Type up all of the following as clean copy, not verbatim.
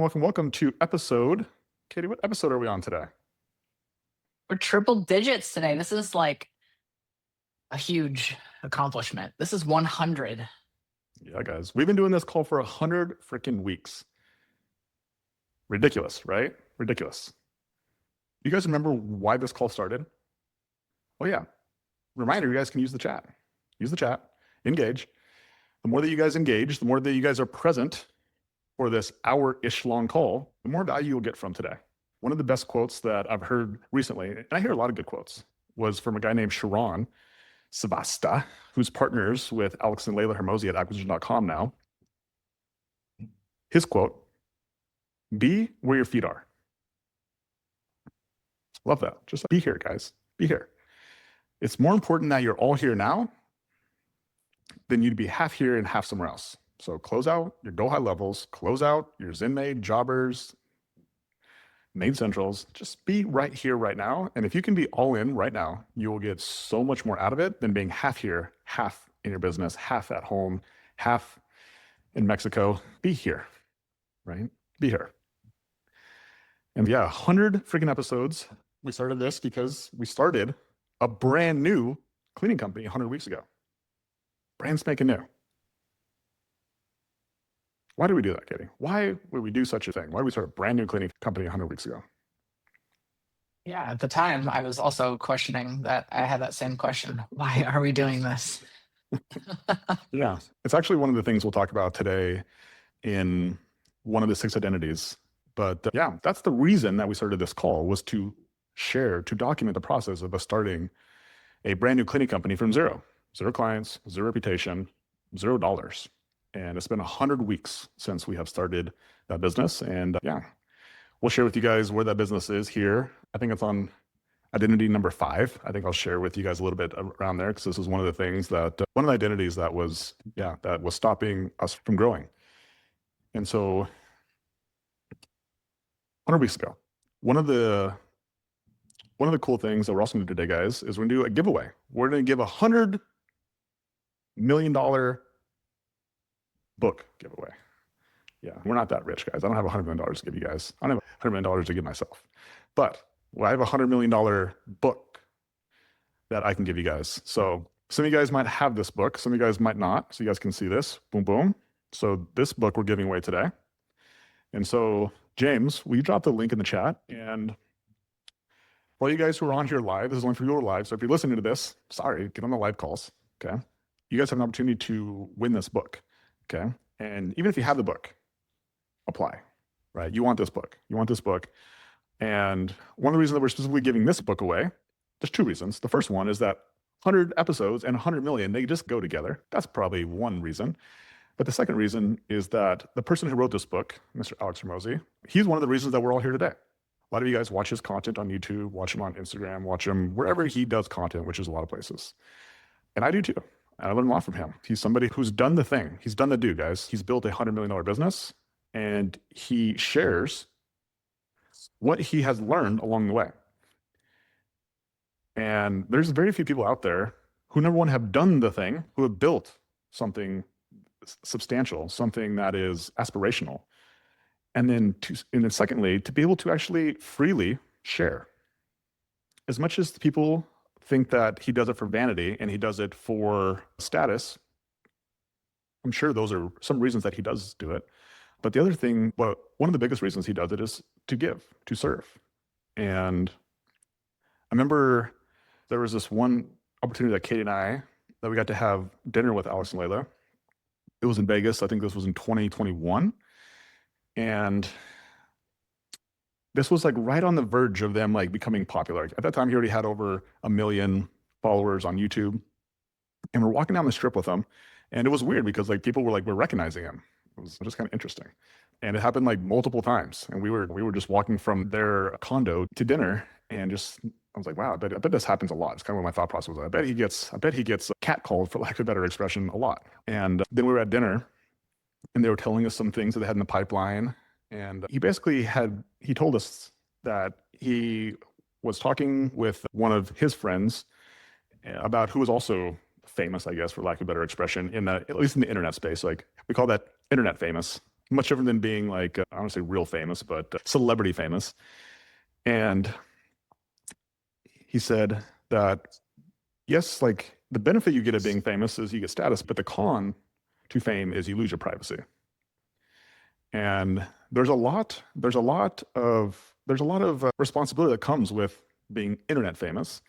Welcome to Katie, what episode are we on today? We're triple digits today. This is like a huge accomplishment. This is 100. Yeah, guys, we've been doing this call for 100 freaking weeks. Ridiculous, right? Ridiculous. You guys remember why this call started? Oh yeah. Reminder, you guys can use the chat. Use the chat, engage. The more that you guys engage, the more that you guys are present for this hour-ish long call, the more value you'll get from today. One of the best quotes that I've heard recently, and I hear a lot of good quotes, was from a guy named Sharon Savasta, who's partners with Alex and Layla Hermosi at acquisition.com now. His quote, "Be where your feet are." Love that. Just be here, guys. Be here. It's more important that you're all here now than you to be half here and half somewhere else. So close out your go high levels, close out your ZenMade, jobbers, Made Centrals. Just be right here, right now. And if you can be all in right now, you will get so much more out of it than being half here, half in your business, half at home, half in Mexico. Be here, right? Be here. And yeah, 100 freaking episodes. We started this because we started a brand new cleaning company 100 weeks ago. Brand spanking new. Why did we do that, Katie? Why would we do such a thing? Why did we start a brand new cleaning company 100 weeks ago? Yeah, at the time, I was also questioning that. I had that same question. Why are we doing this? Yeah, it's actually one of the things we'll talk about today in one of the 6 identities. But yeah, that's the reason that we started this call, was to share, to document the process of us starting a brand new cleaning company from zero clients, zero reputation, $0. And it's been 100 weeks since we have started that business. And yeah, we'll share with you guys where that business is here. I think it's on identity number 5. I think I'll share with you guys a little bit around there, because this is one of the things that, one of the identities that was stopping us from growing. And so 100 weeks ago, one of the cool things that we're also going to do today, guys, is we're going to do a giveaway. We're going to give $100 million book giveaway. Yeah, we're not that rich, guys. I don't have $100 million to give you guys. I don't have $100 million to give myself. But I have a $100 million book that I can give you guys. So some of you guys might have this book. Some of you guys might not. So you guys can see this. Boom, boom. So this book we're giving away today. And so, James, will you drop the link in the chat? And for all you guys who are on here live, this is only for you who are live. So if you're listening to this, sorry, get on the live calls. Okay. You guys have an opportunity to win this book. Okay. And even if you have the book, apply, right? You want this book. You want this book. And one of the reasons that we're specifically giving this book away, there's 2 reasons. The first one is that 100 episodes and 100 million, they just go together. That's probably one reason. But the second reason is that the person who wrote this book, Mr. Alex Hermosi, he's one of the reasons that we're all here today. A lot of you guys watch his content on YouTube, watch him on Instagram, watch him wherever he does content, which is a lot of places. And I do too. I learned a lot from him. He's somebody who's done the thing. He's done the do, guys. He's built a $100 million business, and he shares what he has learned along the way. And there's very few people out there who, number one, have done the thing, who have built something substantial, something that is aspirational. And then secondly, to be able to actually freely share. As much as people think that he does it for vanity and he does it for status, I'm sure those are some reasons that he does do it. But the other thing, one of the biggest reasons he does it is to give, to serve. And I remember there was this one opportunity that Katie and I, that we got to have dinner with Alex and Layla. It was in Vegas. I think this was in 2021. And this was like right on the verge of them like becoming popular. At that time, he already had over 1 million followers on YouTube. And we're walking down the strip with him. And it was weird because like people were recognizing him. It was just kind of interesting. And it happened like multiple times. And we were just walking from their condo to dinner, and just, I was like, wow, I bet this happens a lot. It's kind of what my thought process was. I bet he gets catcalled, for lack of a better expression, a lot. And then we were at dinner, and they were telling us some things that they had in the pipeline. And he told us that he was talking with one of his friends about who was also famous, I guess, for lack of a better expression, at least in the internet space. Like, we call that internet famous. much different than being like, I don't want to say real famous, but celebrity famous. And he said that, yes, like the benefit you get of being famous is you get status, but the con to fame is you lose your privacy. And there's a lot of responsibility that comes with being internet famous.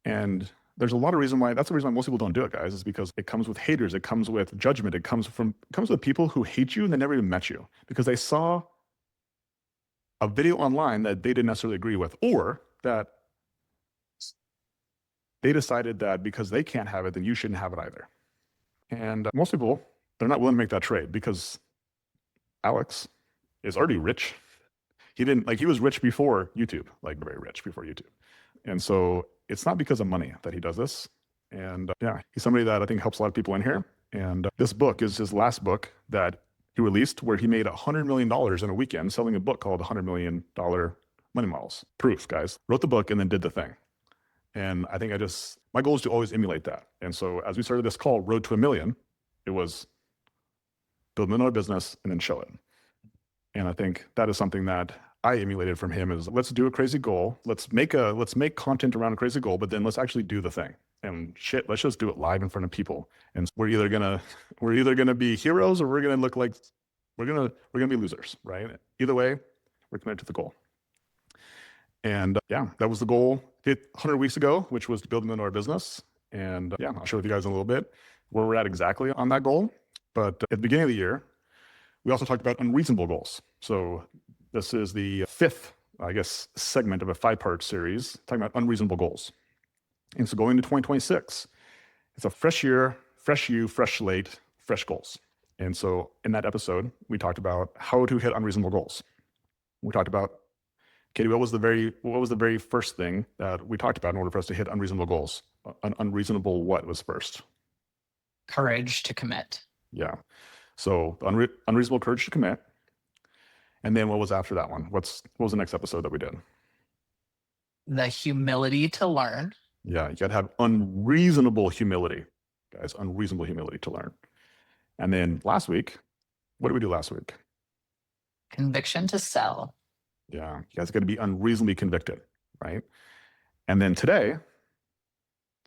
And there's a lot of reason why, that's the reason why most people don't do it, guys, is because it comes with haters, it comes with judgment, it comes with people who hate you and they never even met you because they saw a video online that they didn't necessarily agree with, or that they decided that because they can't have it, then you shouldn't have it either. And most people, they're not willing to make that trade because Alex is already rich. He was rich before YouTube, like very rich before YouTube. And so it's not because of money that he does this. And yeah, he's somebody that I think helps a lot of people in here. And this book is his last book that he released, where he made $100 million in a weekend selling a book called $100 Million Money Models. Proof, guys. Wrote the book and then did the thing. And I think my goal is to always emulate that. And so as we started this call, Road to a Million, it was build another business and then show it. And I think that is something that I emulated from him is let's do a crazy goal. Let's make content around a crazy goal, but then let's actually do the thing. And shit, let's just do it live in front of people. And we're either gonna be heroes or we're gonna look like we're gonna be losers, right? Either way, we're committed to the goal. And yeah, that was the goal hit 100 weeks ago, which was to build into our business. And yeah, I'll share with you guys in a little bit where we're at exactly on that goal. But at the beginning of the year, we also talked about unreasonable goals. So this is the fifth, I guess, segment of a 5-part series talking about unreasonable goals. And so going into 2026, it's a fresh year, fresh you, fresh slate, fresh goals. And so in that episode, we talked about how to hit unreasonable goals. We talked about, Katie, what was the very first thing that we talked about in order for us to hit unreasonable goals? An unreasonable what was first? Courage to commit. Yeah. So unreasonable courage to commit. And then what was after that one? What was the next episode that we did? The humility to learn. Yeah, you got to have unreasonable humility, guys, unreasonable humility to learn. And then last week, what did we do last week? Conviction to sell. Yeah, you guys got to be unreasonably convicted, right? And then today,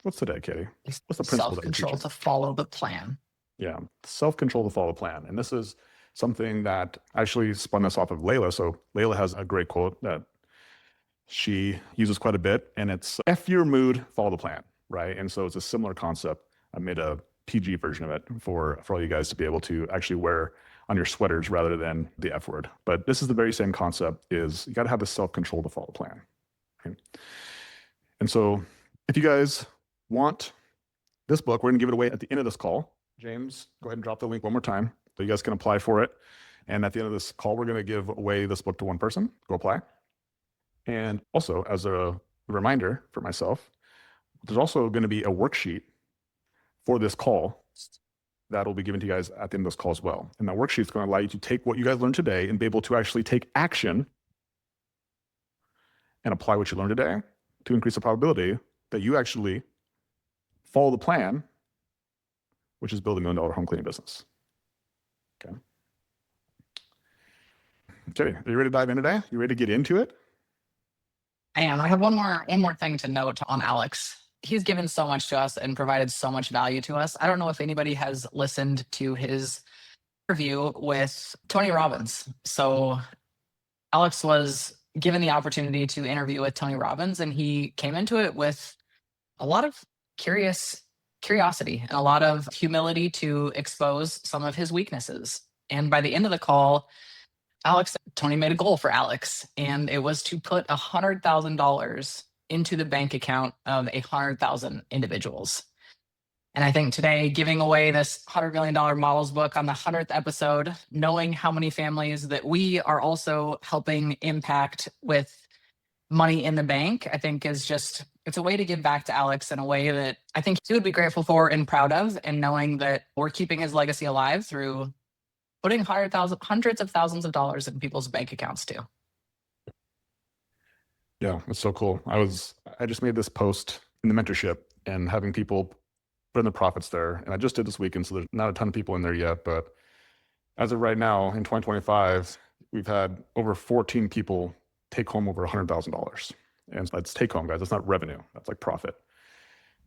what's today, Katie? What's the principle that we're self-control teaching? to follow the plan. Yeah, self-control to follow the plan. And this is something that actually spun this off of Layla. So Layla has a great quote that she uses quite a bit, and it's F your mood, follow the plan, right? And so it's a similar concept. I made a PG version of it for all you guys to be able to actually wear on your sweaters rather than the F word. But this is the very same concept, is you got to have the self-control to follow the plan. Okay? And so if you guys want this book, we're going to give it away at the end of this call. James, go ahead and drop the link one more time so you guys can apply for it. And at the end of this call, we're going to give away this book to one person. Go apply. And also, as a reminder for myself, there's also going to be a worksheet for this call that will be given to you guys at the end of this call as well. And that worksheet is going to allow you to take what you guys learned today and be able to actually take action and apply what you learned today to increase the probability that you actually follow the plan, which is build $1 million home cleaning business. Okay. Okay, are you ready to dive in today? You ready to get into it? I am. I have one more thing to note on Alex. He's given so much to us and provided so much value to us. I don't know if anybody has listened to his interview with Tony Robbins. So Alex was given the opportunity to interview with Tony Robbins, and he came into it with a lot of curiosity and a lot of humility to expose some of his weaknesses. And by the end of the call, Tony made a goal for Alex, and it was to put $100,000 into the bank account of 100,000 individuals. And I think today, giving away this $100 million models book on the 100th episode, knowing how many families that we are also helping impact with money in the bank, I think is just, it's a way to give back to Alex in a way that I think he would be grateful for and proud of, and knowing that we're keeping his legacy alive through putting hundreds of thousands of dollars in people's bank accounts too. Yeah, it's so cool. I just made this post in the mentorship and having people put in the profits there. And I just did this weekend, so there's not a ton of people in there yet, but As of right now, in 2025, we've had over 14 people take home over $100,000. And that's take home, guys. That's not revenue. That's like profit.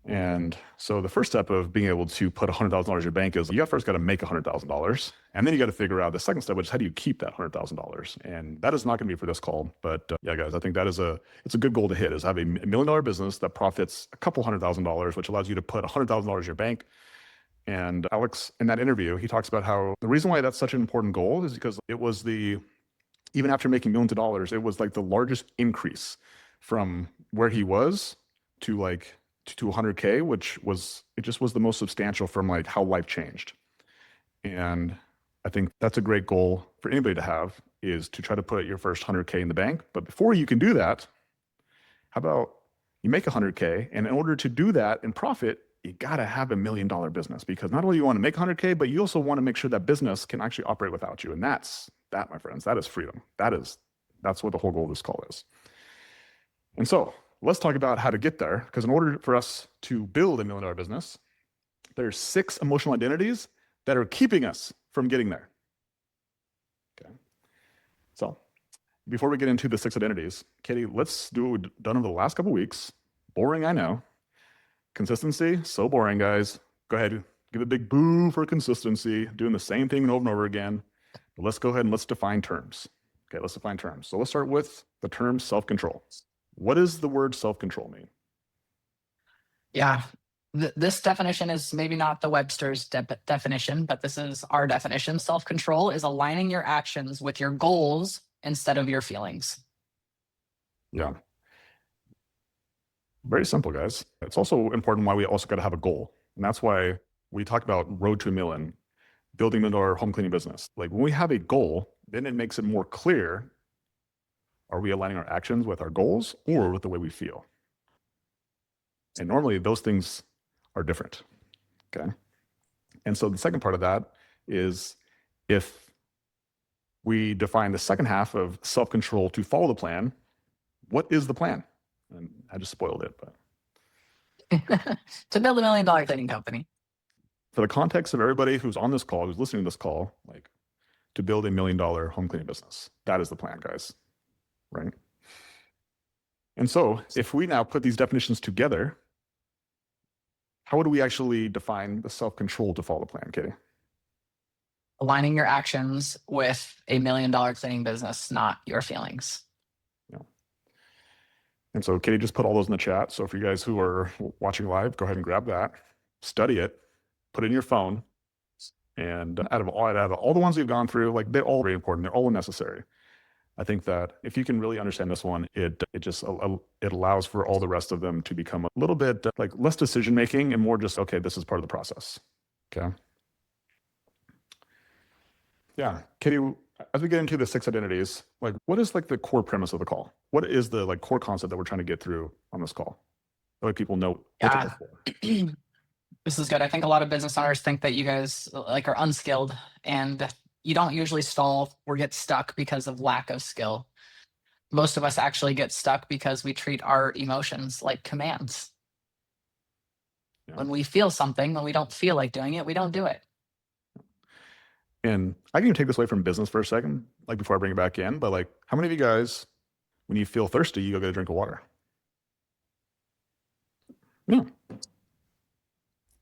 And so the first step of being able to put $100,000 in your bank is you first got to make $100,000. And then you got to figure out the second step, which is how do you keep that $100,000? And that is not going to be for this call. But yeah, guys, I think that is it's a good goal to hit is have $1 million business that profits a couple $100,000, which allows you to put $100,000 in your bank. And Alex, in that interview, he talks about how the reason why that's such an important goal is because it was even after making millions of dollars, it was like the largest increase from where he was to like to 100K, which was, it just was the most substantial from like how life changed. And I think that's a great goal for anybody to have is to try to put your first 100K in the bank. But before you can do that, how about you make 100K? And in order to do that and profit, you got to have $1 million business because not only you want to make 100K, but you also want to make sure that business can actually operate without you. And that, my friends, that is freedom. That's what the whole goal of this call is. And so let's talk about how to get there. Because in order for us to build $1 million business, there's 6 emotional identities that are keeping us from getting there. Okay. So before we get into the 6 identities, Katie, let's do what we've done over the last couple of weeks. Boring, I know. Consistency, so boring, guys. Go ahead, give a big boo for consistency, doing the same thing over and over again. But let's go ahead and let's define terms. Okay, let's define terms. So let's start with the term self-control. What does the word self-control mean? Yeah. This definition is maybe not the Webster's definition, but this is our definition. Self-control is aligning your actions with your goals instead of your feelings. Yeah. Very simple, guys. It's also important why we also got to have a goal. And that's why we talk about road to $1 million, building into our home cleaning business. Like when we have a goal, then it makes it more clear. Are we aligning our actions with our goals or with the way we feel? And normally those things are different. Okay. And so the second part of that is if we define the second half of self-control to follow the plan, what is the plan? And I just spoiled it, but To build $1 million cleaning company. for the context of everybody who's on this call, who's listening to this call, like to build $1 million home cleaning business. That is the plan, guys. Right? And so if we now put these definitions together, how would we actually define the self-control to follow the plan, Katie? Aligning your actions with $1 million cleaning business, not your feelings. Yeah. And so Katie just put all those in the chat. So for you guys who are watching live, go ahead and grab that, study it, put it in your phone. And out of all the ones we've gone through, like they're all very important. They're all necessary. I think that if you can really understand this one, it allows for all the rest of them to become a little bit like less decision making and more just, okay, this is part of the process. Okay. Yeah. Katie, as we get into the 6 identities, like what is like the core premise of the call? What is the like core concept that we're trying to get through on this call? That way people know what to look for. This is good. I think a lot of business owners think that you guys like are unskilled and you don't usually stall or get stuck because of lack of skill. Most of us actually get stuck because we treat our emotions like commands. Yeah. When we feel something, when we don't feel like doing it, we don't do it. And I can even take this away from business for a second, like before I bring it back in, but like how many of you guys, when you feel thirsty, you go get a drink of water? Yeah.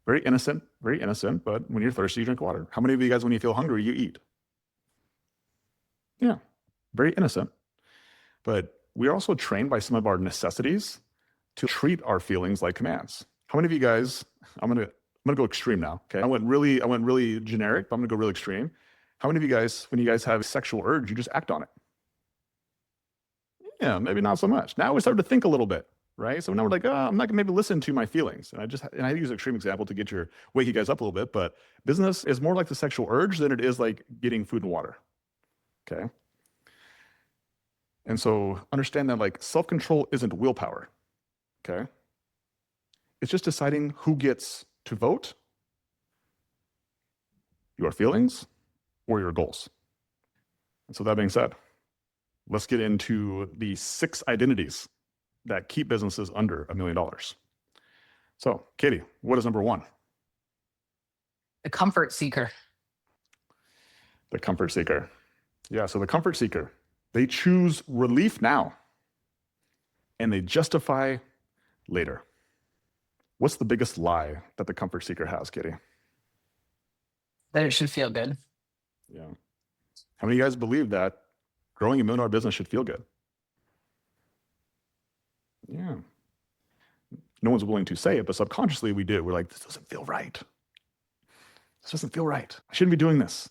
Very innocent, but when you're thirsty, you drink water. How many of you guys, when you feel hungry, you eat? Yeah, very innocent. But we are also trained by some of our necessities to treat our feelings like commands. How many of you guys, I'm gonna go extreme now, okay? I went really generic, but I'm gonna go really extreme. How many of you guys, when you guys have a sexual urge, you just act on it? Yeah, maybe not so much. Now we start to think a little bit, right? So now we're like, oh, I'm not gonna maybe listen to my feelings. And I use an extreme example to wake you guys up a little bit, but business is more like the sexual urge than it is like getting food and water, okay? And so understand that like self-control isn't willpower, okay? It's just deciding who gets to vote, your feelings or your goals. And so that being said, let's get into the 6 identities that keep businesses under $1 million. So Katie, what is number 1? The comfort seeker. The comfort seeker. Yeah, so the comfort seeker, they choose relief now and they justify later. What's the biggest lie that the comfort seeker has, Katie? That it should feel good. Yeah. How many of you guys believe that growing a $1 million business should feel good? Yeah. No one's willing to say it, but subconsciously we do. We're like, this doesn't feel right. This doesn't feel right. I shouldn't be doing this.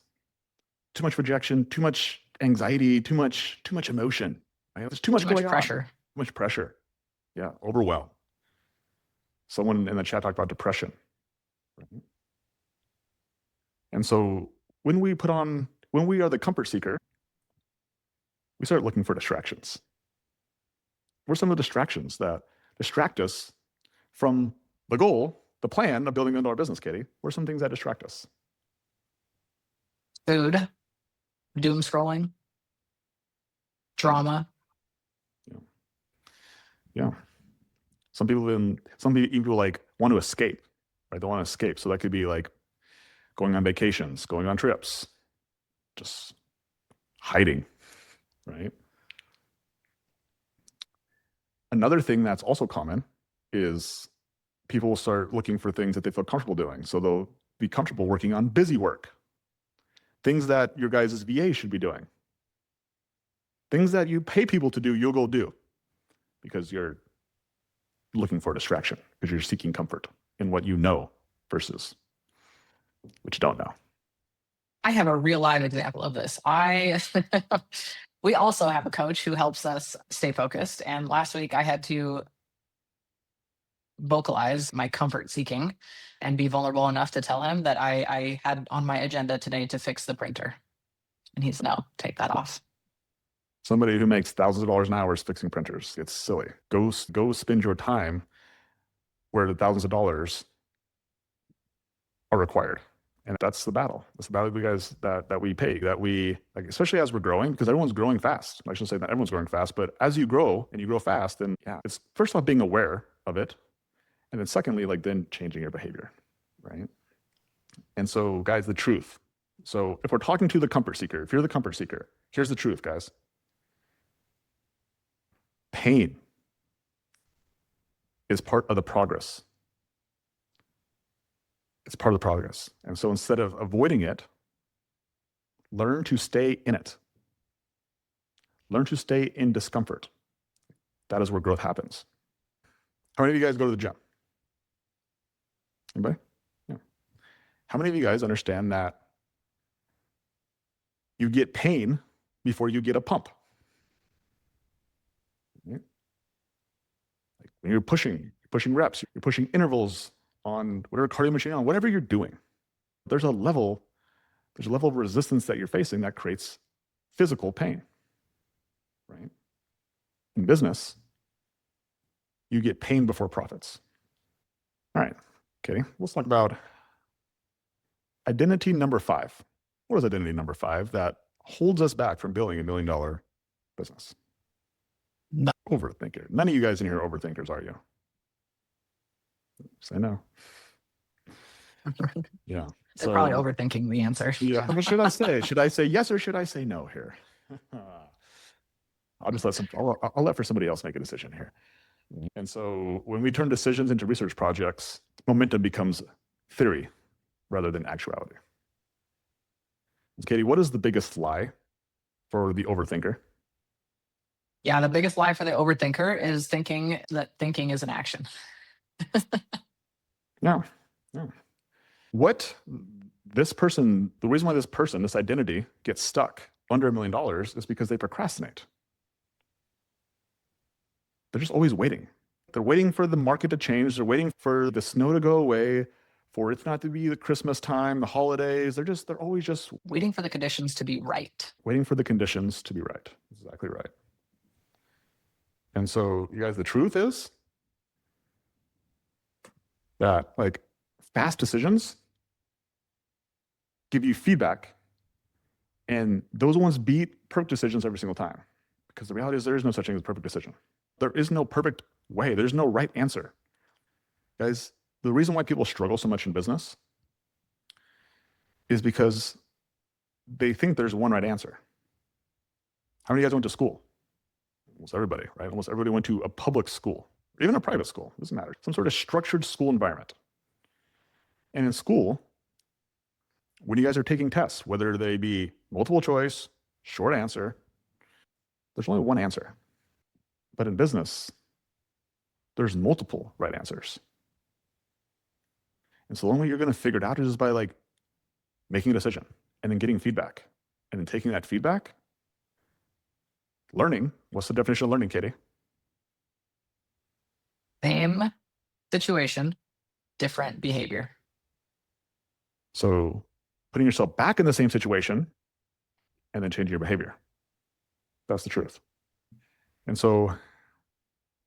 Too much rejection, too much anxiety, too much emotion. Right? There's too much going pressure. on. Too much pressure. Yeah, overwhelm. Someone in the chat talked about depression. Right? And so when we are the comfort seeker, we start looking for distractions. What are some of the distractions that distract us from the goal, the plan of building into our business, Katie? What are some things that distract us? Food, doom scrolling, drama. Yeah. Some people like want to escape, right? They want to escape. So that could be like going on vacations, going on trips, just hiding, right? Another thing that's also common is people will start looking for things that they feel comfortable doing. So they'll be comfortable working on busy work, things that your guys' VA should be doing, things that you pay people to do, you'll go do because you're looking for a distraction, because you're seeking comfort in what you know versus what you don't know. I have a real live example of this. We also have a coach who helps us stay focused. And last week I had to vocalize my comfort seeking and be vulnerable enough to tell him that I had on my agenda today to fix the printer. And he's no, take that off. Somebody who makes thousands of dollars an hour is fixing printers. It's silly. Go spend your time where the thousands of dollars are required. And that's the battle. That's the battle we guys that we pay, that we like, especially as we're growing, because everyone's growing fast. I shouldn't say that everyone's growing fast, but as you grow and you grow fast, then yeah, it's first off being aware of it. And then secondly, like then changing your behavior, right? And so guys, the truth. So if we're talking to the comfort seeker, if you're the comfort seeker, here's the truth, guys. Pain is part of the progress. It's part of the progress. And so instead of avoiding it, learn to stay in it. Learn to stay in discomfort. That is where growth happens. How many of you guys go to the gym? Anybody? Yeah. How many of you guys understand that you get pain before you get a pump? Right? Like when you're pushing reps, you're pushing intervals on whatever cardio machine on, whatever you're doing. There's a level of resistance that you're facing that creates physical pain, right? In business, you get pain before profits. All right, Katie, let's talk about identity number 5. What is identity number 5 that holds us back from building $1 million business? No. Overthinker. None of you guys in here are overthinkers, are you? Say no. Yeah. They're probably overthinking the answer. Yeah. What should I say? Should I say yes or should I say no here? I'll let for somebody else make a decision here. And so when we turn decisions into research projects, momentum becomes theory rather than actuality. Katie, what is the biggest lie for the overthinker? Yeah, the biggest lie for the overthinker is thinking that thinking is an action. No. What this person, the reason why this identity gets stuck under $1 million is because they procrastinate. They're just always waiting. They're waiting for the market to change. They're waiting for the snow to go away, for it not to be the Christmas time, the holidays. They're always just waiting for the conditions to be right. Waiting for the conditions to be right. Exactly right. And so, you guys, the truth is that like fast decisions give you feedback, and those ones beat perfect decisions every single time. Because the reality is there is no such thing as a perfect decision. There is no perfect way. There's no right answer. Guys, the reason why people struggle so much in business is because they think there's one right answer. How many of you guys went to school? Almost everybody, right? Almost everybody went to a public school, or even a private school. It doesn't matter. Some sort of structured school environment. And in school, when you guys are taking tests, whether they be multiple choice, short answer, there's only one answer. But in business, there's multiple right answers. And so the only way you're going to figure it out is by like making a decision and then getting feedback and then taking that feedback, learning. What's the definition of learning, Katie? Same situation, different behavior. So putting yourself back in the same situation and then changing your behavior. That's the truth. And so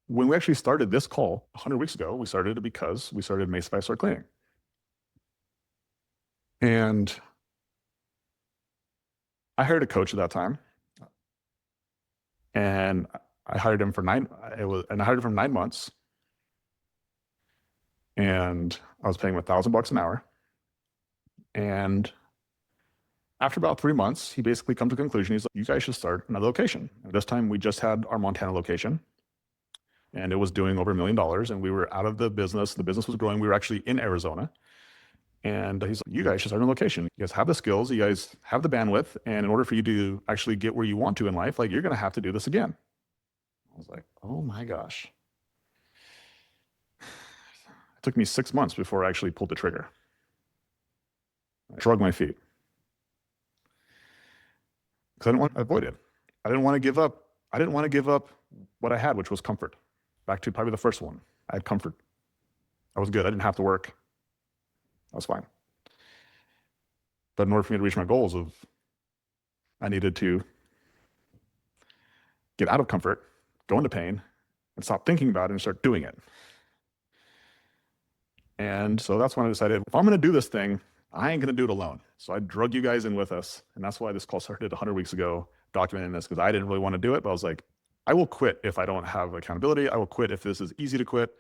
when we actually started this call 100 weeks ago, we started it because we started Mesa 5-star cleaning. And I hired a coach at that time. And I hired him for 9 months. And I was paying him $1,000 an hour. And after about 3 months, he basically come to the conclusion, he's like, you guys should start another location. And this time we just had our Montana location. And it was doing over $1 million. And we were out of the business. The business was growing. We were actually in Arizona. And he's like, you guys should start a location. You guys have the skills. You guys have the bandwidth. And in order for you to actually get where you want to in life, like you're going to have to do this again. I was like, oh my gosh. It took me 6 months before I actually pulled the trigger. I shrugged my feet. Because I didn't want to avoid it. I didn't want to give up. I didn't want to give up what I had, which was comfort. Back to probably the first one. I had comfort. I was good. I didn't have to work. I was fine. But in order for me to reach my goals I needed to get out of comfort, go into pain, and stop thinking about it and start doing it. And so that's when I decided, if I'm going to do this thing, I ain't going to do it alone. So I drug you guys in with us. And that's why this call started 100 weeks ago, documenting this, because I didn't really want to do it. But I was like, I will quit if I don't have accountability. I will quit if this is easy to quit.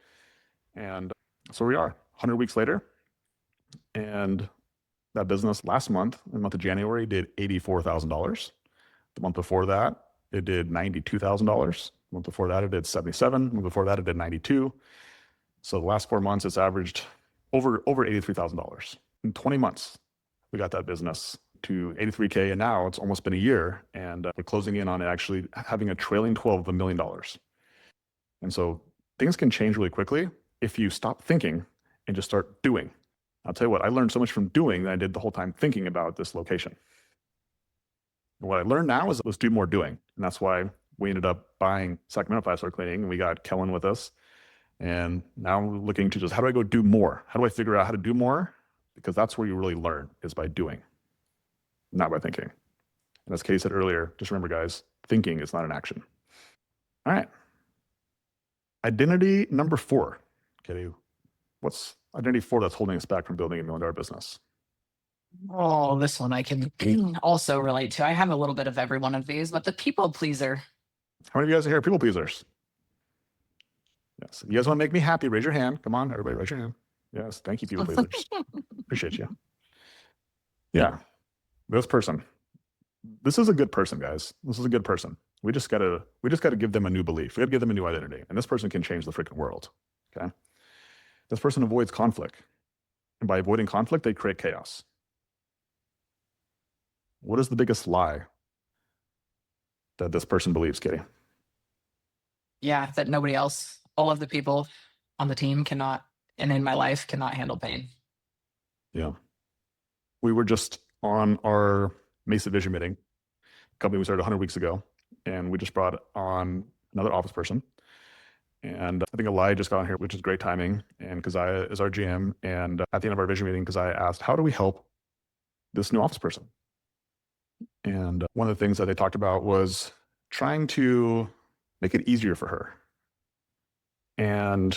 And so we are 100 weeks later. And that business last month, in the month of January, did $84,000. The month before that, it did $92,000. The month before that, it did 77. The month before that, it did 92. So the last 4 months, it's averaged over $83,000. In 20 months, we got that business to 83K, and now it's almost been a year, and we're closing in on actually having a trailing 12 of $1 million. And so things can change really quickly if you stop thinking and just start doing. I'll tell you what, I learned so much from doing than I did the whole time thinking about this location. And what I learned now is let's do more doing. And that's why we ended up buying Sacramento 5-star cleaning, and we got Kellen with us. And now we're looking to just, how do I go do more? How do I figure out how to do more? Because that's where you really learn, is by doing, not by thinking. And as Katie said earlier, just remember, guys, thinking is not an action. All right. Identity number 4. Katie, what's identity 4 that's holding us back from building a $1 million business? Oh, this one I can also relate to. I have a little bit of every one of these, but the people pleaser. How many of you guys are here people pleasers? Yes. You guys want to make me happy? Raise your hand. Come on, everybody, raise your hand. Yes. Thank you, people pleasers. Appreciate you. Yeah. This person. This is a good person, guys. This is a good person. We just gotta give them a new belief. We gotta give them a new identity. And this person can change the freaking world. Okay. This person avoids conflict. And by avoiding conflict, they create chaos. What is the biggest lie that this person believes, Katie? Yeah, that nobody else, all of the people on the team cannot, and in my life, cannot handle pain. Yeah. We were just on our Mesa Vision meeting, company we started 100 weeks ago, and we just brought on another office person. And I think Eli just got on here, which is great timing. And Keziah is our GM. And at the end of our vision meeting, Keziah asked, how do we help this new office person? And one of the things that they talked about was trying to make it easier for her. And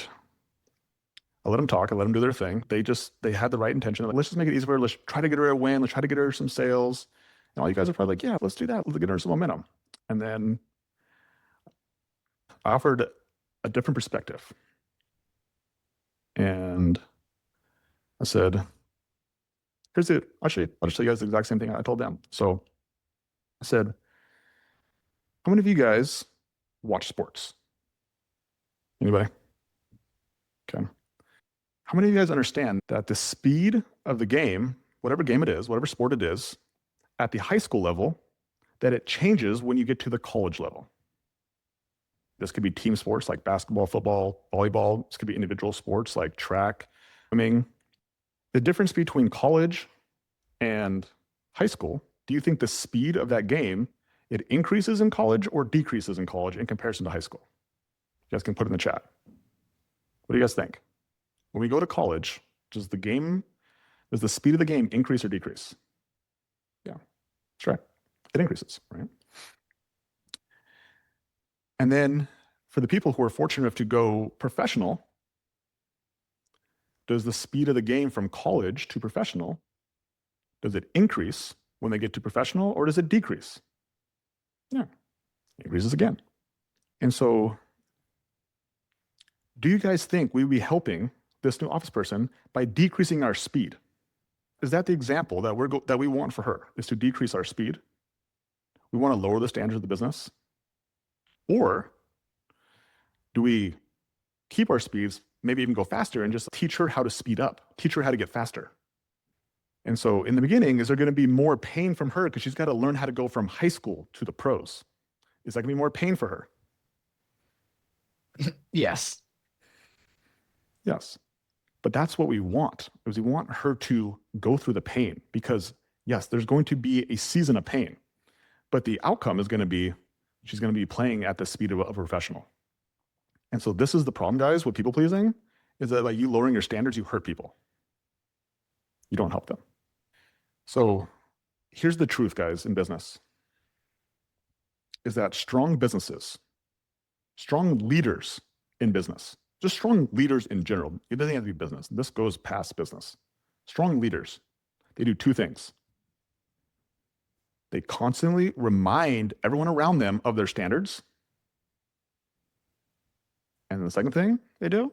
I let them talk. I let them do their thing. They had the right intention. Like, let's just make it easier for her. Let's try to get her a win. Let's try to get her some sales. And all you guys are probably like, yeah, let's do that. Let's get her some momentum. And then I offered a different perspective. And I said, Here's it. I'll just tell you guys the exact same thing I told them. So I said, how many of you guys watch sports? Anybody? Okay. How many of you guys understand that the speed of the game, whatever game it is, whatever sport it is, at the high school level, that it changes when you get to the college level? This could be team sports like basketball, football, volleyball. This could be individual sports like track, swimming. The difference between college and high school, do you think the speed of that game, it increases in college or decreases in college in comparison to high school? You guys can put it in the chat. What do you guys think? When we go to college, does the speed of the game increase or decrease? Yeah, that's right. It increases, right? And then for the people who are fortunate enough to go professional, does the speed of the game from college to professional, does it increase when they get to professional or does it decrease? Yeah, it increases again. And so do you guys think we would be helping this new office person by decreasing our speed? Is that the example that we want for her, is to decrease our speed? We want to lower the standards of the business? Or do we keep our speeds, maybe even go faster and just teach her how to speed up, teach her how to get faster? And so in the beginning, is there going to be more pain from her because she's got to learn how to go from high school to the pros? Is that going to be more pain for her? Yes. Yes. But that's what we want, is we want her to go through the pain because, yes, there's going to be a season of pain, but the outcome is going to be she's going to be playing at the speed of a professional. And so this is the problem, guys, with people pleasing, is that by you lowering your standards, you hurt people. You don't help them. So here's the truth, guys, in business, is that strong businesses, strong leaders in business, just strong leaders in general, it doesn't have to be business. This goes past business. Strong leaders, they do two things. They constantly remind everyone around them of their standards. And the second thing they do,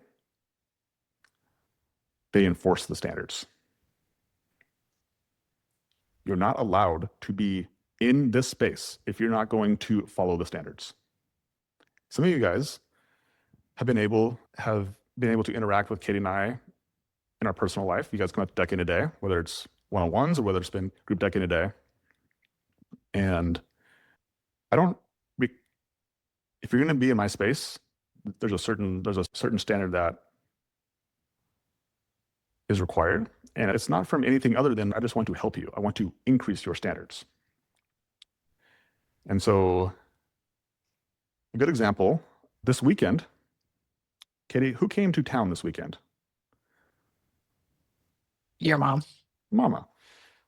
they enforce the standards. You're not allowed to be in this space if you're not going to follow the standards. Some of you guys have been able to interact with Katie and I in our personal life. You guys come up to Deck in a Day, whether it's one-on-ones or whether it's been group Deck in a Day. And if you're going to be in my space, there's a certain standard that is required. And it's not from anything other than I just want to help you. I want to increase your standards. And so a good example, this weekend, Katie, who came to town this weekend? Your mom. Mama.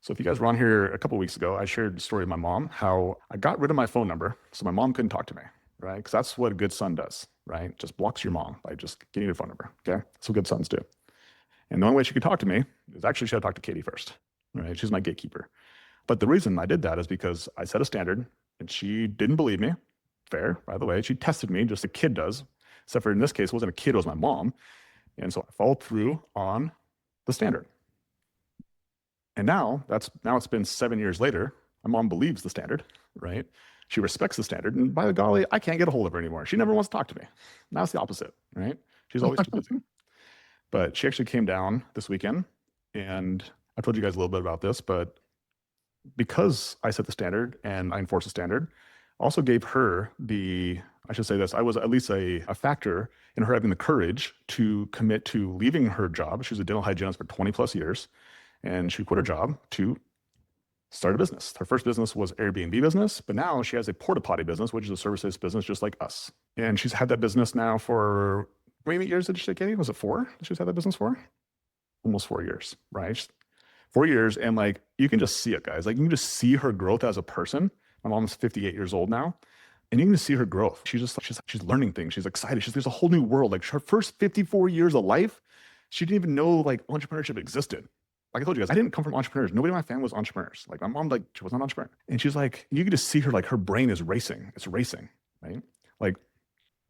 So if you guys were on here a couple of weeks ago, I shared the story of my mom, how I got rid of my phone number so my mom couldn't talk to me, right? Because that's what a good son does, right? Just blocks your mom by just getting your phone number, okay? That's what good sons do. And the only way she could talk to me is actually she had to talk to Katie first, right? She's my gatekeeper. But the reason I did that is because I set a standard and she didn't believe me. Fair, by the way. She tested me just a kid does, except for in this case, it wasn't a kid, it was my mom. And so I followed through on the standard. And now it's been 7 years later. My mom believes the standard, right? She respects the standard. And by the golly, I can't get a hold of her anymore. She never wants to talk to me. Now it's the opposite, right? She's always too busy. But she actually came down this weekend. And I told you guys a little bit about this, but because I set the standard and I enforced the standard, I also gave her I was at least a factor in her having the courage to commit to leaving her job. She was a dental hygienist for 20 plus years. And she quit her job to start a business. Her first business was Airbnb business, but now she has a porta potty business, which is a service-based business just like us. And she's had that business now for, how many years did she say, Katie? Was it 4 that she's had that business for? Almost 4 years, right? 4 years. And like, you can just see it, guys. Like, you can just see her growth as a person. My mom's 58 years old now. And you can just see her growth. She's learning things. She's excited. There's a whole new world. Like her first 54 years of life, she didn't even know like entrepreneurship existed. Like I told you guys, I didn't come from entrepreneurs. Nobody in my family was entrepreneurs. Like my mom, like she wasn't an entrepreneur. And she's like, you can just see her, like her brain is racing. It's racing, right? Like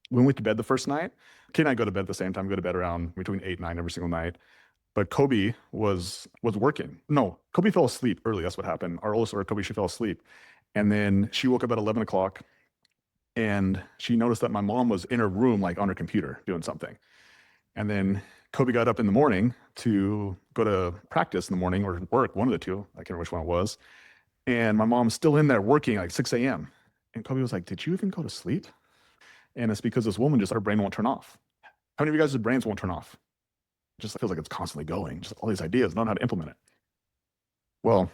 when we went to bed the first night, Kate and I go to bed at the same time, we go to bed around between 8 and 9 every single night. But Kobe was working. No, Kobe fell asleep early. That's what happened. Our oldest daughter, Kobe, she fell asleep. And then she woke up at 11 o'clock and she noticed that my mom was in her room, like on her computer doing something. And then Kobe got up in the morning to go to practice in the morning or work, one of the two. I can't remember which one it was. And my mom's still in there working like 6 a.m. And Kobe was like, "Did you even go to sleep?" And it's because this woman just, her brain won't turn off. How many of you guys' brains won't turn off? It just feels like it's constantly going, just all these ideas, not how to implement it. Well,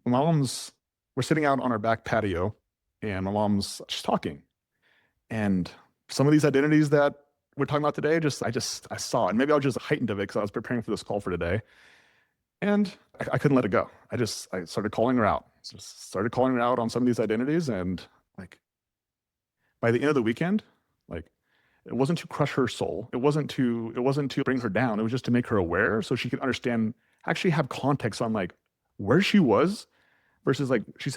my mom's, we're sitting out on our back patio and my mom's just talking. And some of these identities that we're talking about today, I saw it. And maybe I was just heightened of it because I was preparing for this call for today. And I couldn't let it go. I started calling her out. Just started calling her out on some of these identities. And like by the end of the weekend, like it wasn't to crush her soul. It wasn't to bring her down. It was just to make her aware so she could understand, actually have context on like where she was versus like where she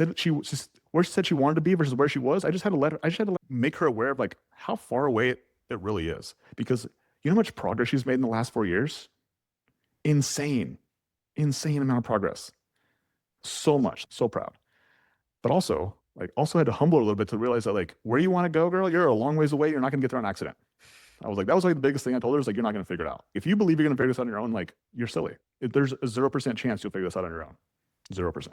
said she wanted to be versus where she was. I just had to make her aware of like how far away it really is. Because you know how much progress she's made in the last 4 years? Insane amount of progress. So much, so proud. But also had to humble her a little bit to realize that like where you want to go, girl, you're a long ways away. You're not gonna get there on accident. I was like, that was like the biggest thing I told her is like, you're not gonna figure it out. If you believe you're gonna figure this out on your own, like you're silly. There's a 0% chance you'll figure this out on your own. 0%.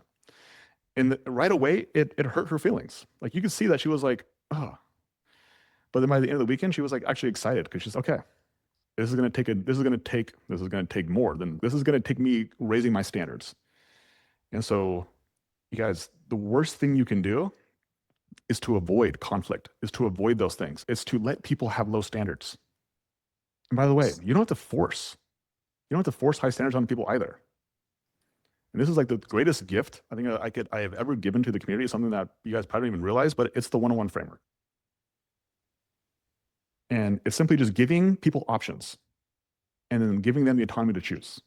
And right away, it hurt her feelings. Like you could see that she was like, oh. But then by the end of the weekend, she was like actually excited because she's okay. This is gonna take more than this is gonna take me raising my standards. And so, you guys, the worst thing you can do is to avoid conflict, is to avoid those things. It's to let people have low standards. And by the way, you don't have to force high standards on people either. And this is like the greatest gift I think I have ever given to the community, something that you guys probably don't even realize, but it's the one-on-one framework. And it's simply just giving people options and then giving them the autonomy to choose.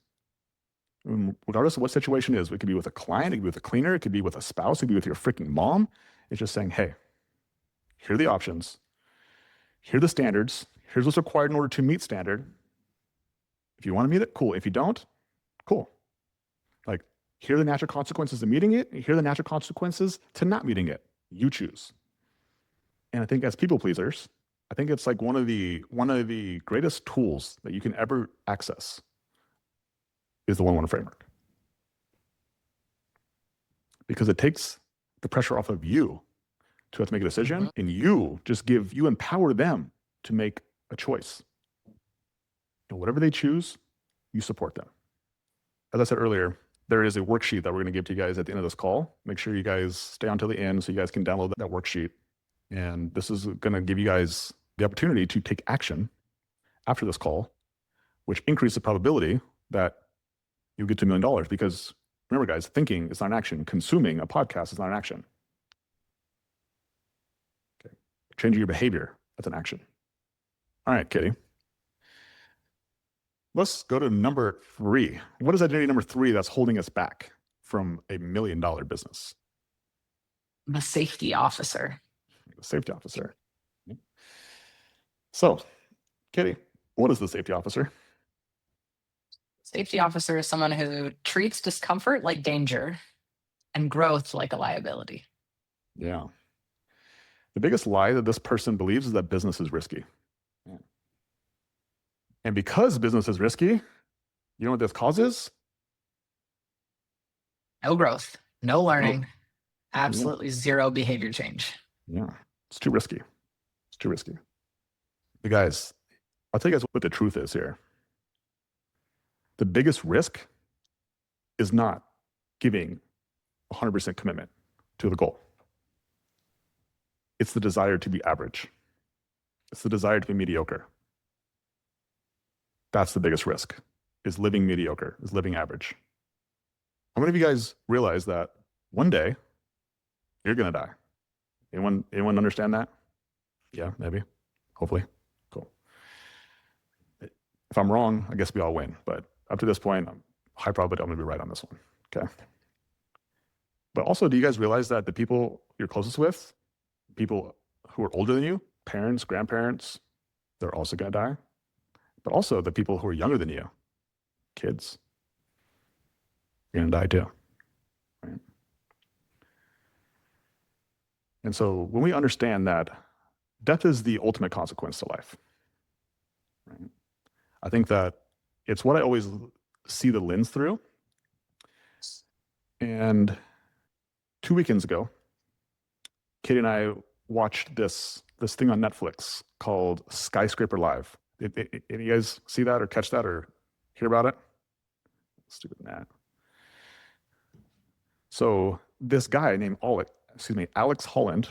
And regardless of what situation it is, it could be with a client, it could be with a cleaner, it could be with a spouse, it could be with your freaking mom. It's just saying, hey, here are the options. Here are the standards. Here's what's required in order to meet standard. If you want to meet it, cool. If you don't, cool. Like, here are the natural consequences of meeting it. Here are the natural consequences to not meeting it. You choose. And I think as people pleasers, I think it's like one of the greatest tools that you can ever access is the one-on-one framework. Because it takes the pressure off of you to have to make a decision, and you empower them to make a choice. And whatever they choose, you support them. As I said earlier, there is a worksheet that we're going to give to you guys at the end of this call. Make sure you guys stay until the end so you guys can download that worksheet. And this is going to give you guys the opportunity to take action after this call, which increases the probability that you'll get to $1 million. Because remember, guys, thinking is not an action. Consuming a podcast is not an action. Okay. Changing your behavior, that's an action. All right, Kitty. Let's go to number 3. What is identity number 3 that's holding us back from $1 million business? The safety officer. The safety officer. So, Kitty, what is the safety officer? Safety officer is someone who treats discomfort like danger and growth like a liability. Yeah. The biggest lie that this person believes is that business is risky. Yeah. And because business is risky, you know what this causes? No growth, no learning, absolutely zero behavior change. Yeah, it's too risky. It's too risky. But guys, I'll tell you guys what the truth is here. The biggest risk is not giving 100% commitment to the goal. It's the desire to be average. It's the desire to be mediocre. That's the biggest risk, is living mediocre, is living average. How many of you guys realize that one day you're going to die? Anyone understand that? Yeah, maybe, hopefully. Cool. If I'm wrong, I guess we all win. But up to this point, I'm high probability I'm going to be right on this one. Okay. But also, do you guys realize that the people you're closest with, people who are older than you, parents, grandparents, they're also going to die? But also the people who are younger than you, kids. You're going to die too. Right? And so when we understand that death is the ultimate consequence to life, right? I think that it's what I always see the lens through. And 2 weekends ago, Katie and I watched this thing on Netflix called Skyscraper Live. Any you guys see that or catch that or hear about it? Stupid Nat. So this guy named Alex Holland,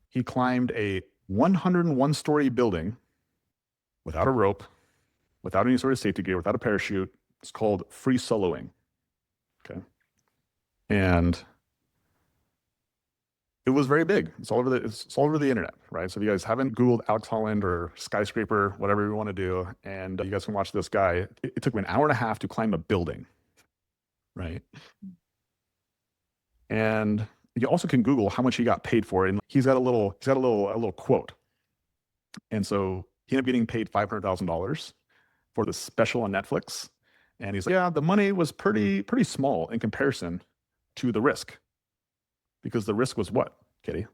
he climbed a 101-story building without a rope, without any sort of safety gear, without a parachute. It's called free soloing. Okay. And it was very big. It's all over the internet, right? So if you guys haven't Googled Alex Holland or skyscraper, whatever you want to do, and you guys can watch this guy. It took me an hour and a half to climb a building, right? And you also can Google how much he got paid for it. And he's got a little quote. And so he ended up getting paid $500,000 for the special on Netflix. And he's like, yeah, the money was pretty small in comparison to the risk. Because the risk was what, Katie?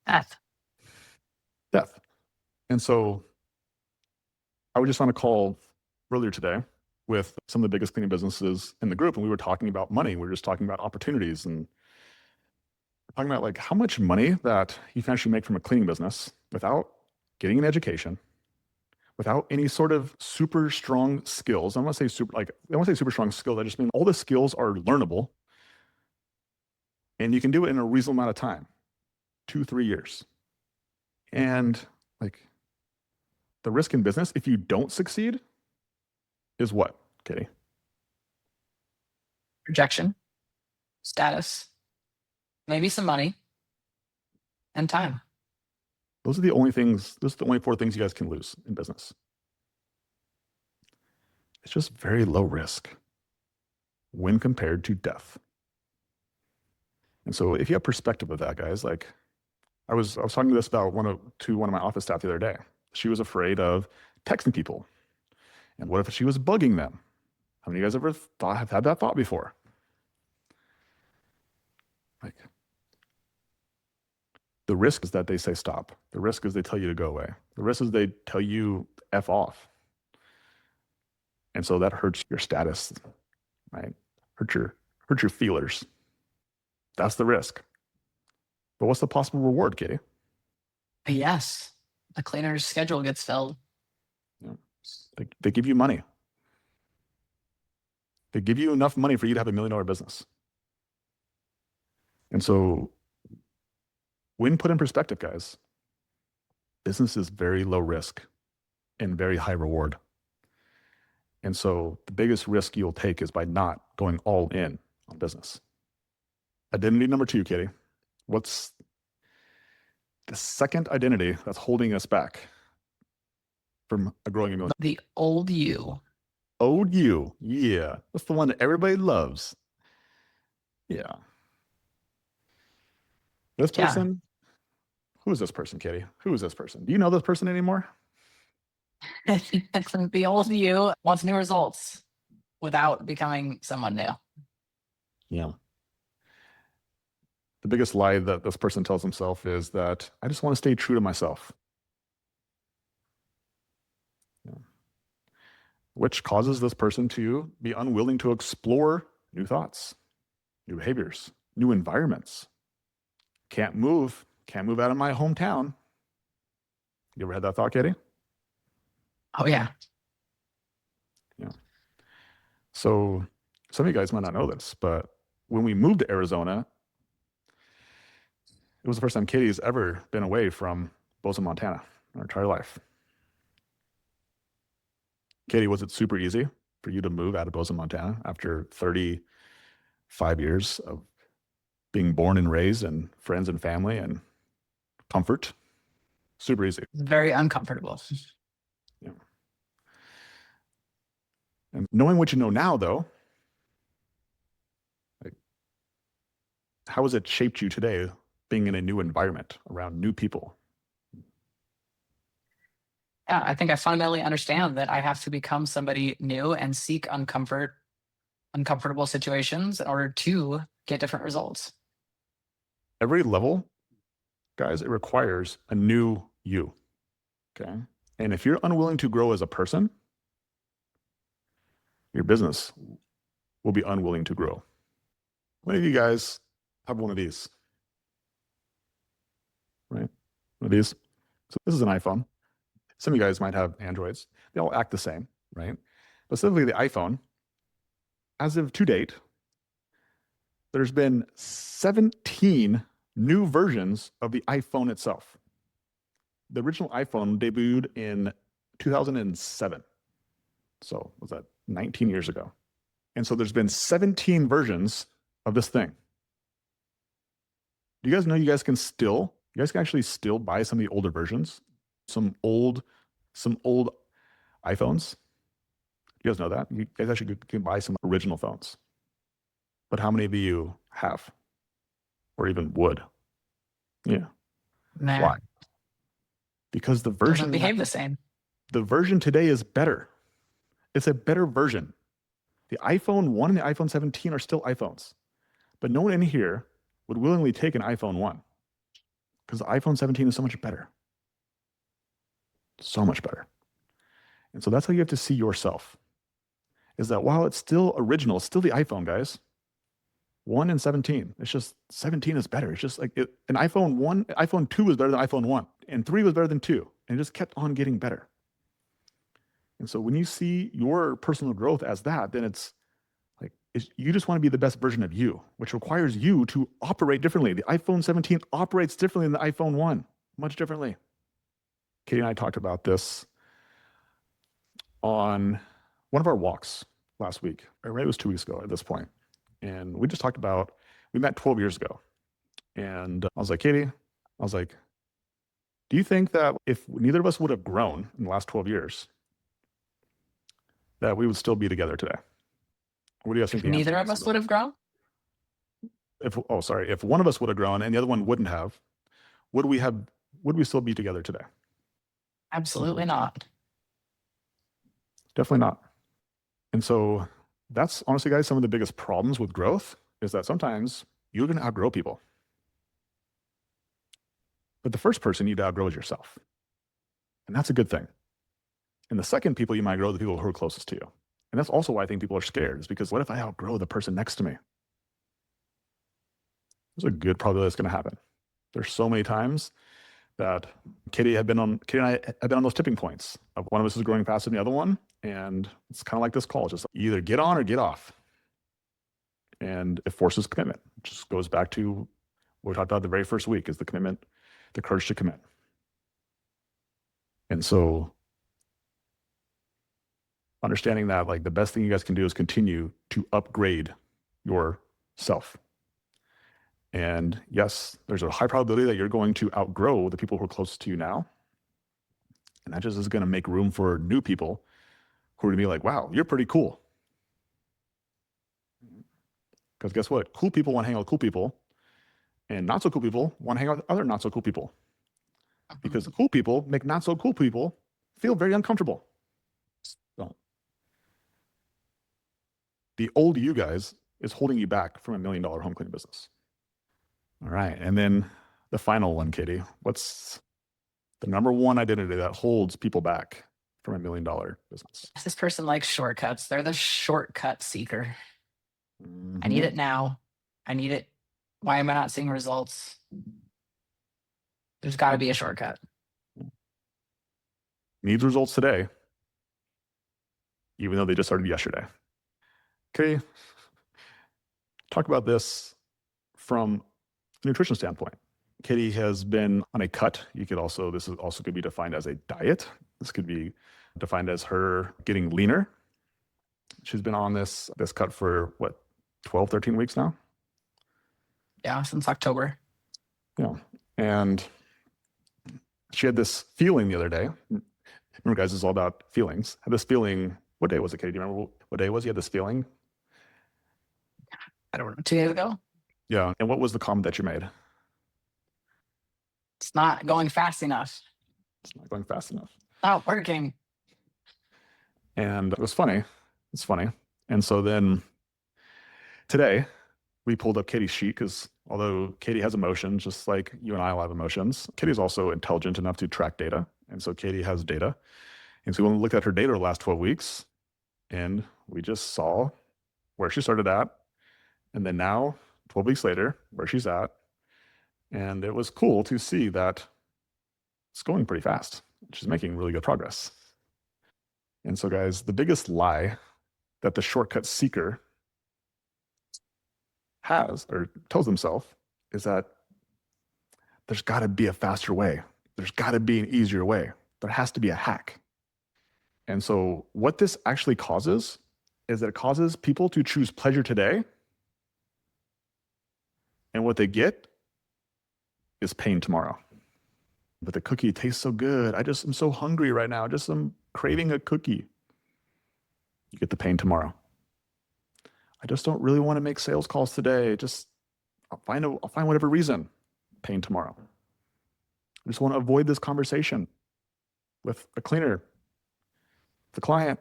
Death. Death. And so I was just on a call earlier today with some of the biggest cleaning businesses in the group, and we were talking about money. We were just talking about opportunities and talking about like how much money that you can actually make from a cleaning business without getting an education, without any sort of super strong skills. I don't want to say super strong skills. I just mean all the skills are learnable, and you can do it in a reasonable amount of time, 2-3 years. And like the risk in business, if you don't succeed, is what, Katie? Rejection. Status. Maybe some money. And time. Those are the only 4 things you guys can lose in business. It's just very low risk when compared to death. And so if you have perspective of that, guys, like I was talking to this about to one of my office staff the other day. She was afraid of texting people. And what if she was bugging them? How many of you guys have had that thought before? Like, the risk is that they say stop. The risk is they tell you to go away. The risk is they tell you F off. And so that hurts your status, right? Hurt your feelers. That's the risk. But what's the possible reward, Katie? Yes. A cleaner's schedule gets filled. Yeah. They give you money. They give you enough money for you to have $1 million business. And so when put in perspective, guys, business is very low risk and very high reward. And so the biggest risk you'll take is by not going all in on business. Identity number 2, Katie. What's the second identity that's holding us back from growing $1 million? The old you. Old you. Yeah. That's the one that everybody loves. Yeah. This person, Who is this person, Katie? Who is this person? Do you know this person anymore? The old you wants new results without becoming someone new. Yeah. The biggest lie that this person tells himself is that I just want to stay true to myself. Yeah. Which causes this person to be unwilling to explore new thoughts, new behaviors, new environments. Can't move out of my hometown. You ever had that thought, Katie? Oh, yeah. Yeah. So some of you guys might not know this, but when we moved to Arizona, it was the first time Katie's ever been away from Bozeman, Montana in her entire life. Katie, was it super easy for you to move out of Bozeman, Montana after 35 years of being born and raised and friends and family and comfort? Super easy. Very uncomfortable. Yeah. And knowing what you know now, though, like, how has it shaped you today being in a new environment around new people? Yeah, I think I fundamentally understand that I have to become somebody new and seek uncomfortable situations in order to get different results. Every level, guys, it requires a new you. Okay. And if you're unwilling to grow as a person, your business will be unwilling to grow. Many of you guys have one of these, right? One of these. So this is an iPhone. Some of you guys might have Androids. They all act the same, right? But specifically the iPhone, as of to date, there's been 17 new versions of the iPhone itself. The original iPhone debuted in 2007. So was that 19 years ago? And so there's been 17 versions of this thing. Do you guys know you guys can actually still buy some of the older versions? Some old iPhones. You guys know that? You guys actually can buy some original phones. But how many of you have? Or even would? Yeah. Nah, Why? Because doesn't behave the same. the version today is better. It's a better version. The iPhone 1 and the iPhone 17 are still iPhones. But no one in here would willingly take an iPhone 1 because the iPhone 17 is so much better. So much better. And so that's how you have to see yourself. Is that while it's still original, it's still the iPhone, guys. 1 and 17. It's just 17 is better. It's just like an iPhone 2 was better than iPhone 1, and 3 was better than 2. And it just kept on getting better. And so when you see your personal growth as that, then it's like you just want to be the best version of you, which requires you to operate differently. The iPhone 17 operates differently than the iPhone 1, much differently. Katie and I talked about this on one of our walks last week, or maybe it was 2 weeks ago at this point. And we just talked about, we met 12 years ago. And I was like, Katie, I was like, do you think that if neither of us would have grown in the last 12 years, that we would still be together today? What do you guys think the answer Neither of is? us would have grown. If one of us would have grown and the other one wouldn't have, would we still be together today? Absolutely not. Definitely not. And so that's honestly, guys, some of the biggest problems with growth is that sometimes you're going to outgrow people. But the first person you'd outgrow is yourself. And that's a good thing. And the second people you might grow are the people who are closest to you. And that's also why I think people are scared, is because what if I outgrow the person next to me? There's a good probability that's going to happen. There's so many times that Katie and I have been on those tipping points of one of us is growing faster than the other one. And it's kind of like this call, just either get on or get off. And it forces commitment. It just goes back to what we talked about the very first week, is the commitment, the courage to commit. And so understanding that, like, the best thing you guys can do is continue to upgrade yourself. And yes, there's a high probability that you're going to outgrow the people who are closest to you now. And that just is going to make room for new people who are going to be like, wow, you're pretty cool. Because guess what? Cool people want to hang out with cool people, and not so cool people want to hang out with other not so cool people. Because the cool people make not so cool people feel very uncomfortable. So the old you guys is holding you back from $1 million home cleaning business. All right. And then the final one, Katie, what's the number one identity that holds people back from $1 million business? This person likes shortcuts. They're the shortcut seeker. Mm-hmm. I need it now. I need it. Why am I not seeing results? There's got to be a shortcut. Needs results today, even though they just started yesterday. Okay. Talk about this from a nutrition standpoint. Katie has been on a cut. This is also could be defined as a diet. This could be defined as her getting leaner. She's been on this cut for what, 12, 13 weeks now? Yeah, since October. Yeah. And she had this feeling the other day. Remember, guys, this is all about feelings. Had this feeling, what day was it, Katie? Do you remember what day it was? You had this feeling? I don't know, 2 days ago. Yeah. And what was the comment that you made? It's not going fast enough. It's not going fast enough. not working. And it was funny. It's funny. And so then today we pulled up Katie's sheet because although Katie has emotions, just like you and I will have emotions, Katie's also intelligent enough to track data. And so Katie has data. And so we looked at her data the last 12 weeks and we just saw where she started at. And then now, 12 weeks later, where she's at. And it was cool to see that it's going pretty fast. She's making really good progress. And so, guys, the biggest lie that the shortcut seeker has or tells himself is that there's got to be a faster way. There's got to be an easier way. There has to be a hack. And so, what this actually causes is that it causes people to choose pleasure today. And what they get is pain tomorrow. But the cookie tastes so good. I'm so hungry right now. I'm craving a cookie. You get the pain tomorrow. I just don't really want to make sales calls today. I'll find whatever reason. Pain tomorrow. I just want to avoid this conversation with a cleaner, the client,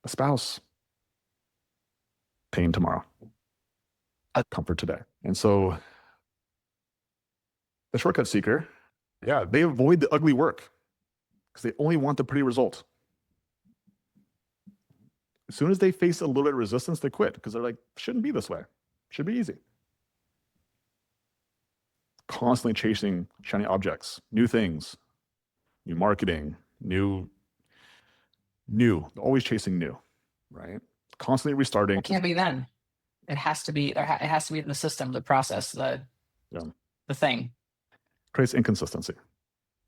a spouse. Pain tomorrow. Comfort today. And so the shortcut seeker, yeah, they avoid the ugly work because they only want the pretty result. As soon as they face a little bit of resistance, they quit because they're like, shouldn't be this way. Should be easy. Constantly chasing shiny objects, new things, new marketing, new, always chasing new, right? Constantly restarting. It can't be then. It has to be there. It has to be the system, the process, the thing. Creates inconsistency.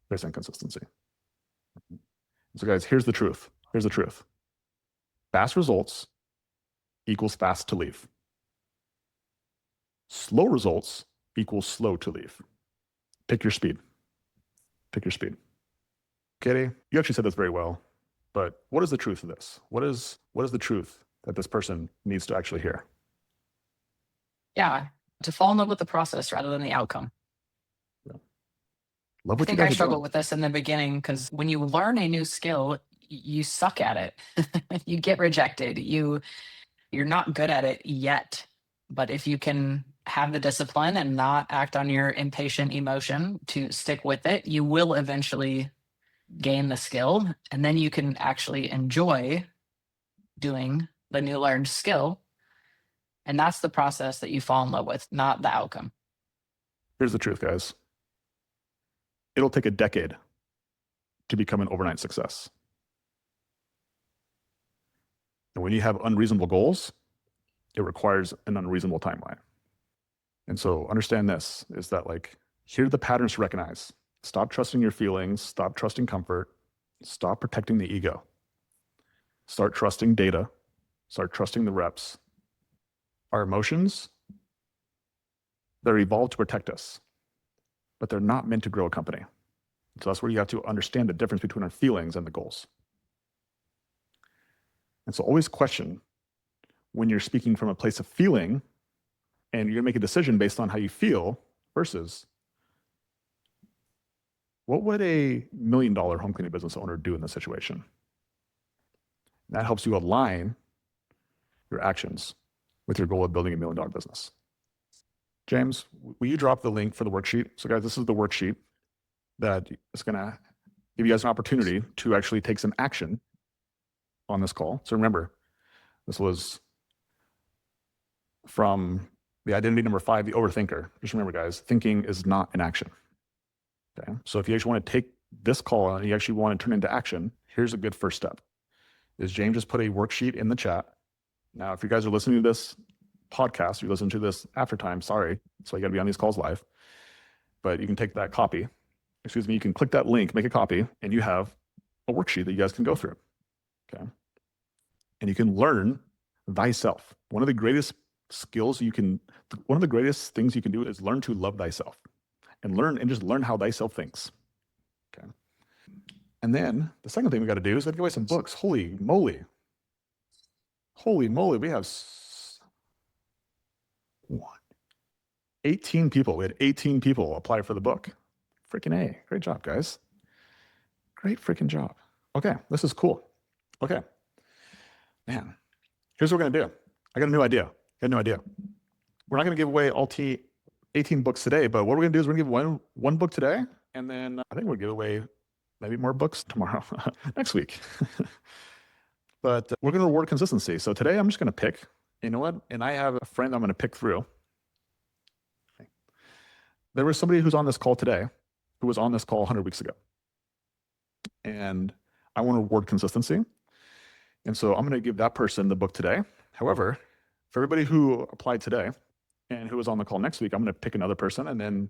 There's inconsistency. So, guys, here's the truth. Fast results equals fast to leave. Slow results equals slow to leave. Pick your speed. Katie, you actually said this very well, but what is the truth of this? What is the truth that this person needs to actually hear? Yeah, to fall in love with the process rather than the outcome. Yeah. Love I what you think guys I are struggled doing. with this in the beginning because when you learn a new skill, you suck at it. You get rejected. You're not good at it yet. But if you can have the discipline and not act on your impatient emotion to stick with it, you will eventually gain the skill. And then you can actually enjoy doing the new learned skill. And that's the process that you fall in love with, not the outcome. Here's the truth, guys. It'll take a decade to become an overnight success. And when you have unreasonable goals, it requires an unreasonable timeline. And so understand this is that here are the patterns to recognize. Stop trusting your feelings, stop trusting comfort, stop protecting the ego. Start trusting data, start trusting the reps. Our emotions, they're evolved to protect us, but they're not meant to grow a company. So that's where you have to understand the difference between our feelings and the goals. And so always question when you're speaking from a place of feeling and you're gonna make a decision based on how you feel versus what would a $1 million home cleaning business owner do in this situation? And that helps you align your actions with your goal of building $1 million business. James, will you drop the link for the worksheet? So guys, this is the worksheet that is gonna give you guys an opportunity to actually take some action on this call. So remember, this was from the identity number 5, the overthinker. Just remember, guys, thinking is not an action. Okay. So if you actually want to take this call and you actually want to turn into action, here's a good first step. Is James just put a worksheet in the chat. Now, if you guys are listening to this podcast, you listen to this after time, sorry. So you got to be on these calls live. But you can take that copy. You can click that link, make a copy, and you have a worksheet that you guys can go through. Okay. And you can learn thyself. One of the greatest things you can do is learn to love thyself and just learn how thyself thinks. Okay. And then the second thing we got to do is give away some books. Holy moly. We have 18 people. We had 18 people apply for the book. Freaking A. Great job, guys. Great freaking job. Okay, this is cool. Okay. Man, here's what we're going to do. I got a new idea. We're not going to give away all 18 books today, but what we're going to do is we're going to give one book today, and then I think we'll give away maybe more books tomorrow, next week. But we're going to reward consistency. So today I'm just going to pick, you know what? And I have a friend I'm going to pick through. There was somebody who's on this call today who was on this call 100 weeks ago. And I want to reward consistency. And so I'm going to give that person the book today. However, for everybody who applied today and who was on the call next week, I'm going to pick another person. And then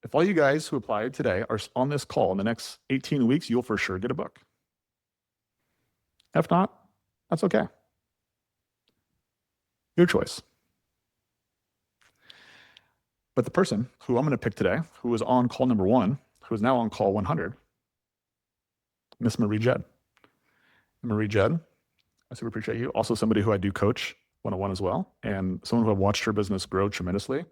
if all you guys who applied today are on this call in the next 18 weeks, you'll for sure get a book. If not, that's okay. Your choice. But the person who I'm going to pick today, who was on call number 1, who is now on call 100, Miss Marie Jed. Marie Jed, I super appreciate you. Also somebody who I do coach one-on-one as well, and someone who I've watched her business grow tremendously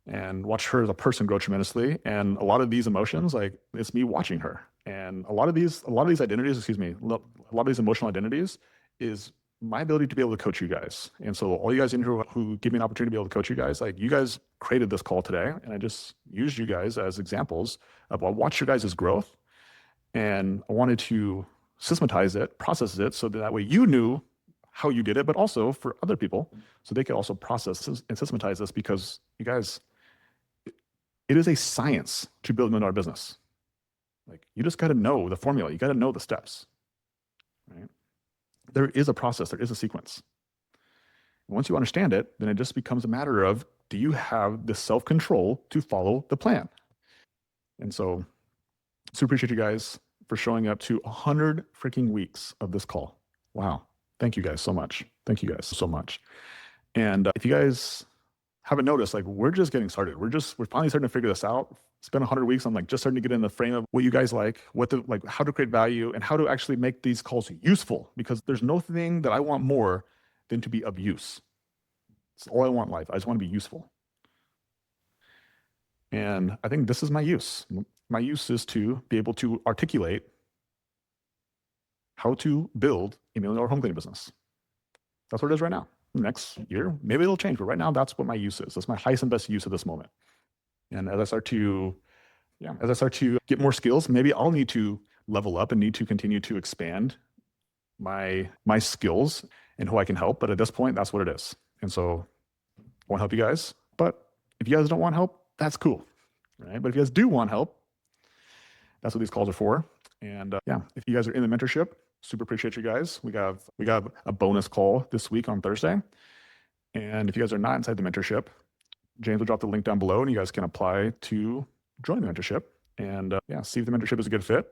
and watched her as a person grow tremendously. And a lot of these emotions, like it's me watching her. And a lot of these identities, a lot of these emotional identities is my ability to be able to coach you guys. And so all you guys in here who give me an opportunity to be able to coach you guys, like you guys created this call today, and I just used you guys as examples of I watched your guys' growth, and I wanted to systematize it, process it, so that way you knew how you did it, but also for other people, so they could also process and systematize this, because you guys, it is a science to build $1 million business. Like you just got to know the formula. You got to know the steps, right? There is a process. There is a sequence. Once you understand it, then it just becomes a matter of, do you have the self-control to follow the plan? And so super appreciate you guys for showing up to 100 freaking weeks of this call. Wow. Thank you guys so much. Thank you guys so much. And if you guys haven't noticed, like we're just getting started. We're finally starting to figure this out. It's been 100 weeks. I'm like just starting to get in the frame of what you guys like, how to create value and how to actually make these calls useful, because there's no thing that I want more than to be of use. It's all I want in life. I just want to be useful. And I think this is my use. My use is to be able to articulate how to build a $1 million home cleaning business. That's what it is right now. Next year, maybe it'll change, but right now that's what my use is. That's my highest and best use at this moment. And as I start to get more skills, maybe I'll need to level up and need to continue to expand my skills and who I can help. But at this point, that's what it is. And so I want to help you guys. But if you guys don't want help, that's cool, right? But if you guys do want help, that's what these calls are for. And if you guys are in the mentorship, super appreciate you guys. We got a bonus call this week on Thursday. And if you guys are not inside the mentorship, James will drop the link down below and you guys can apply to join the mentorship and see if the mentorship is a good fit.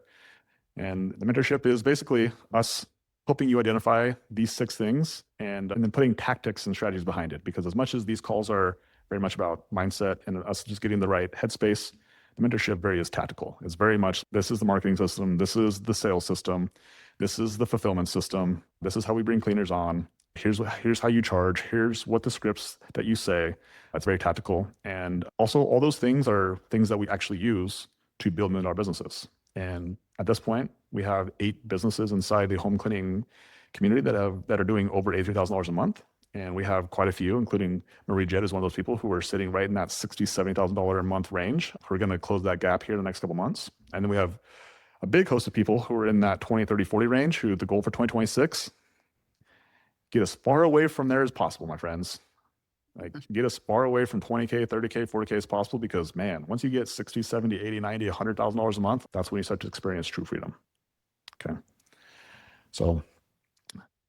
And the mentorship is basically us helping you identify these 6 things and then putting tactics and strategies behind it. Because as much as these calls are very much about mindset and us just getting the right headspace, the mentorship very is tactical. It's very much, this is the marketing system, this is the sales system, this is the fulfillment system, this is how we bring cleaners on, here's how you charge, here's what the scripts that you say. That's very tactical. And also all those things are things that we actually use to build $1 million businesses. And at this point, we have 8 businesses inside the home cleaning community that are doing over $83,000 a month. And we have quite a few, including Marie Jed is one of those people who are sitting right in that $60,000, $70,000 a month range. We're going to close that gap here in the next couple months. And then we have a big host of people who are in that 20, 30, 40 range, who the goal for 2026, get as far away from there as possible, my friends. Like get as far away from 20K, 30K, 40K as possible, because man, once you get 60, 70, 80, 90, $100,000 a month, that's when you start to experience true freedom. Okay. So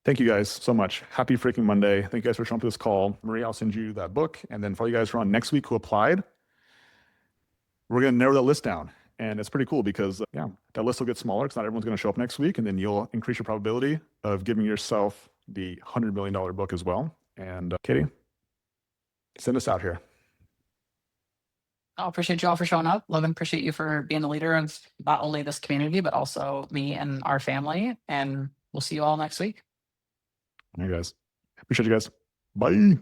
thank you guys so much. Happy freaking Monday. Thank you guys for showing up to this call. Marie, I'll send you that book. And then for all you guys who are on next week who applied, we're going to narrow that list down. And it's pretty cool because that list will get smaller because not everyone's going to show up next week. And then you'll increase your probability of giving yourself the $100 million book as well. And Katie, send us out here. I appreciate you all for showing up. Logan, appreciate you for being the leader of not only this community, but also me and our family. And we'll see you all next week. All right, guys. Appreciate you guys. Bye.